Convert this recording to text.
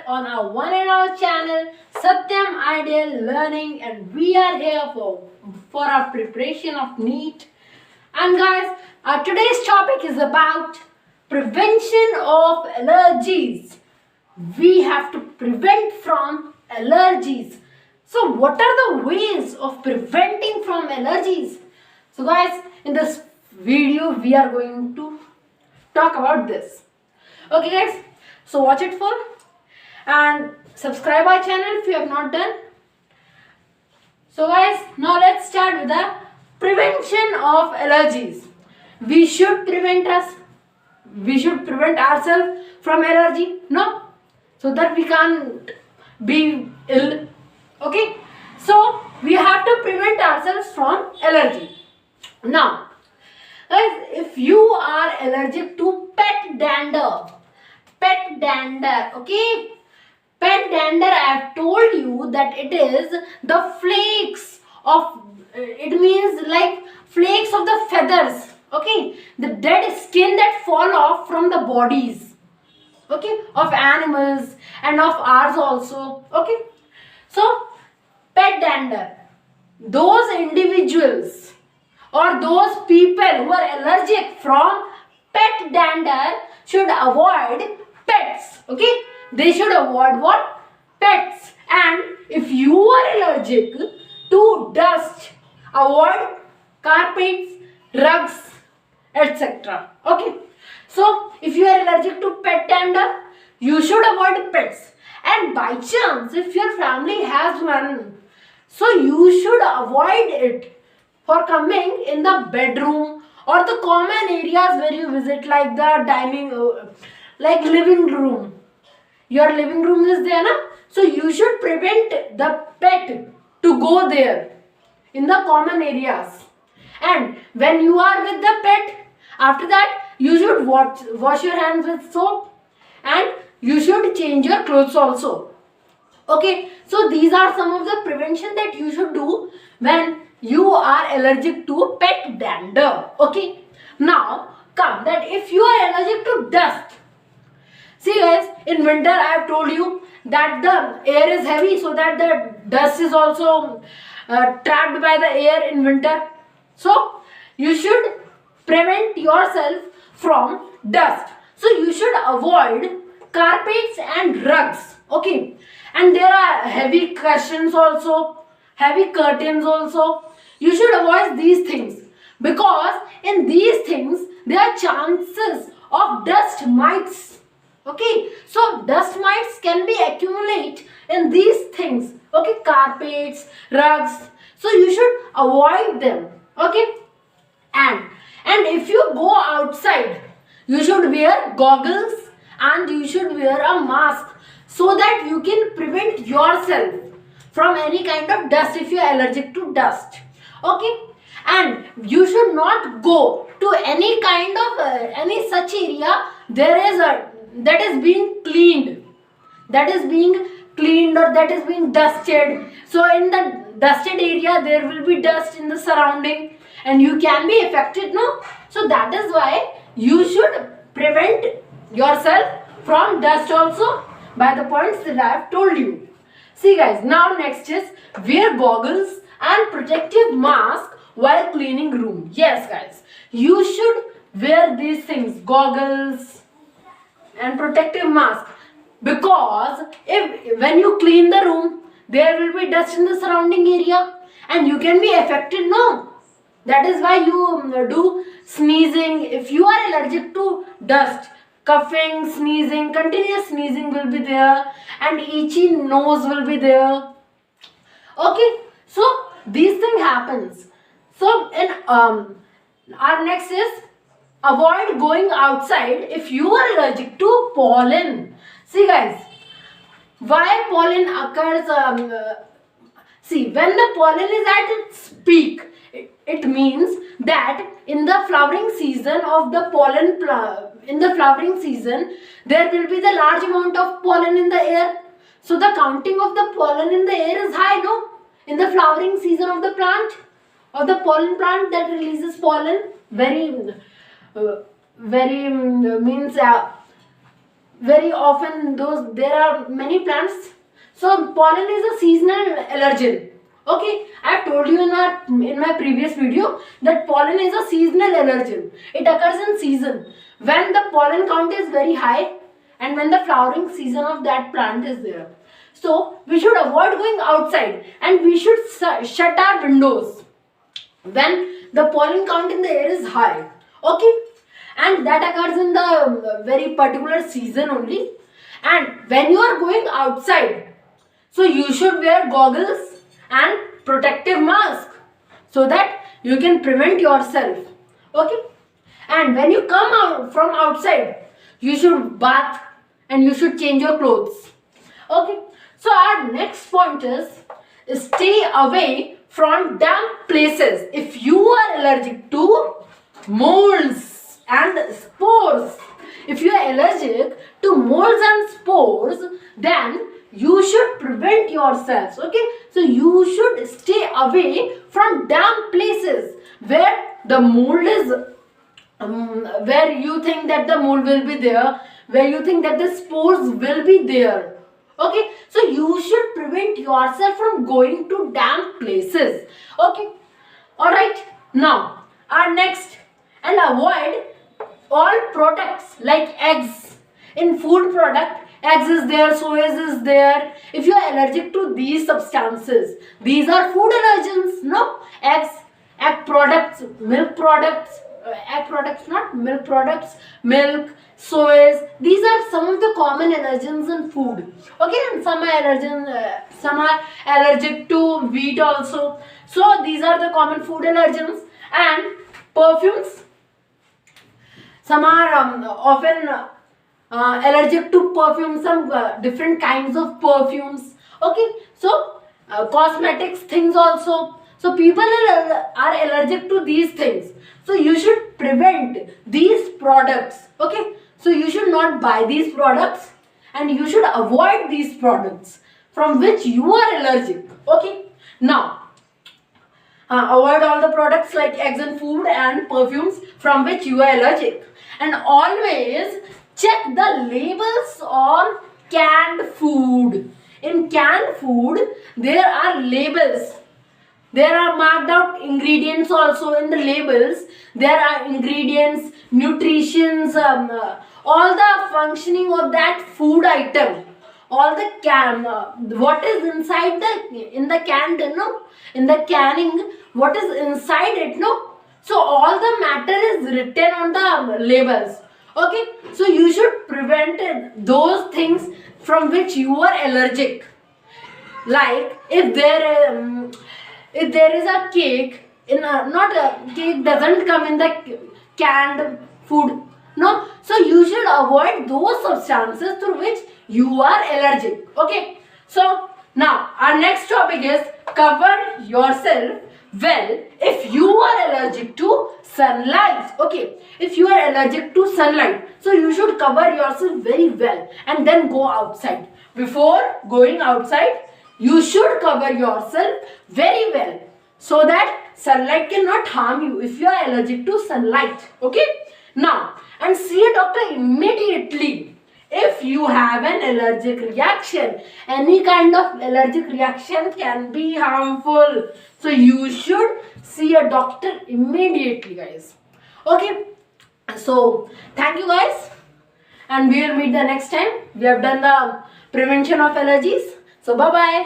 on our one and all channel Satyam Ideal Learning, and we are here for our preparation of NEET. And guys, our today's topic is about prevention of allergies. We have to prevent from allergies. So what are the ways of preventing from allergies? So guys, in this video we are going to talk about this. Okay guys, so watch it full and subscribe our channel if you have not done. So guys, now let's start with the prevention of allergies. We should prevent ourselves from allergy, no, so that we can't be ill. Okay, so we have to prevent ourselves from allergy. Now guys, if you are allergic to pet dander, okay, pet dander, I have told you that it is the flakes of, it means like flakes of the feathers, okay, the dead skin that fall off from the bodies, okay, of animals and of ours also, okay. So pet dander, those individuals or those people who are allergic from pet dander should avoid pets, okay. They should avoid what? Pets. And if you are allergic to dust, avoid carpets, rugs, etc. Okay. So if you are allergic to pet dander, you should avoid pets. And by chance, if your family has one, so you should avoid it for coming in the bedroom or the common areas where you visit, like the dining, like living room. Your living room is there, na? So you should prevent the pet to go there in the common areas. And when you are with the pet, after that you should wash your hands with soap, and you should change your clothes also. Okay, so these are some of the prevention that you should do when you are allergic to pet dander. Okay, now come that if you are allergic to dust. See guys, in winter I have told you that the air is heavy, so that the dust is also trapped by the air in winter. So you should prevent yourself from dust. So you should avoid carpets and rugs. Okay, and there are heavy cushions also, heavy curtains also. You should avoid these things, because in these things there are chances of dust mites. Okay, so dust mites can be accumulate in these things, okay, carpets, rugs, so you should avoid them. Okay, and if you go outside, you should wear goggles and you should wear a mask, so that you can prevent yourself from any kind of dust if you are allergic to dust. Okay, and you should not go to any kind of any such area there is a that is being cleaned, or that is being dusted. So in the dusted area there will be dust in the surrounding and you can be affected, no. So that is why you should prevent yourself from dust also by the points that I have told you. See guys, now next is wear goggles and protective mask while cleaning room. Yes guys, you should wear these things, goggles and protective mask, because if when you clean the room there will be dust in the surrounding area and you can be affected, no. That is why you do sneezing. If you are allergic to dust, coughing, sneezing, continuous sneezing will be there, and itchy nose will be there. Okay, so these things happens. So in our next is avoid going outside if you are allergic to pollen. See guys, why pollen occurs? See, when the pollen is at its peak, it means that in the flowering season of the pollen, in the flowering season, there will be the large amount of pollen in the air. So the counting of the pollen in the air is high, no? In the flowering season of the plant, of the pollen plant that releases pollen, very means very often there are many plants. So pollen is a seasonal allergen. Okay, I have told you in my previous video that pollen is a seasonal allergen. It occurs in season when the pollen count is very high and when the flowering season of that plant is there. So we should avoid going outside and we should shut our windows when the pollen count in the air is high. Okay, and that occurs in the very particular season only. And when you are going outside, so you should wear goggles and protective mask so that you can prevent yourself. Okay, and when you come out from outside, you should bath and you should change your clothes. Okay, so our next point is stay away from damp places. If you are allergic to molds and spores, if you are allergic to molds and spores, then you should prevent yourselves. Okay, so you should stay away from damp places where the mold is where you think that the mold will be there, where you think that the spores will be there. Okay, so you should prevent yourself from going to damp places. Okay, all right. Now our next, and avoid all products like eggs. In food product, eggs is there, soya is there. If you are allergic to these substances, these are food allergens. No, eggs, egg products, milk products, egg products, not milk products, milk, soys. These are some of the common allergens in food. Okay, and some are allergic to wheat also. So these are the common food allergens. And perfumes, some are often allergic to perfume, some different kinds of perfumes. Okay, so cosmetics things also. So people are allergic to these things. So you should prevent these products. Okay, so you should not buy these products and you should avoid these products from which you are allergic. Okay, now avoid all the products like eggs and food and perfumes from which you are allergic. And always check the labels on canned food. In canned food, there are labels. There are marked out ingredients also in the labels. There are ingredients, nutritions, all the functioning of that food item. All the what is inside in the can, no? In the canning, what is inside it, no? So all the matter is written on the labels. Okay, so you should prevent those things from which you are allergic. Like if there is a cake in a, not a cake doesn't come in the canned food, no, so you should avoid those substances through which you are allergic. Okay, so now our next topic is cover yourself well if you are allergic to sunlight. Okay, if you are allergic to sunlight, so you should cover yourself very well and then go outside. Before going outside, you should cover yourself very well so that sunlight cannot harm you if you are allergic to sunlight. Okay, now, and see a doctor immediately if you have an allergic reaction. Any kind of allergic reaction can be harmful, so you should see a doctor immediately, guys. Okay, so thank you guys, and we will meet the next time. We have done the prevention of allergies. So bye bye.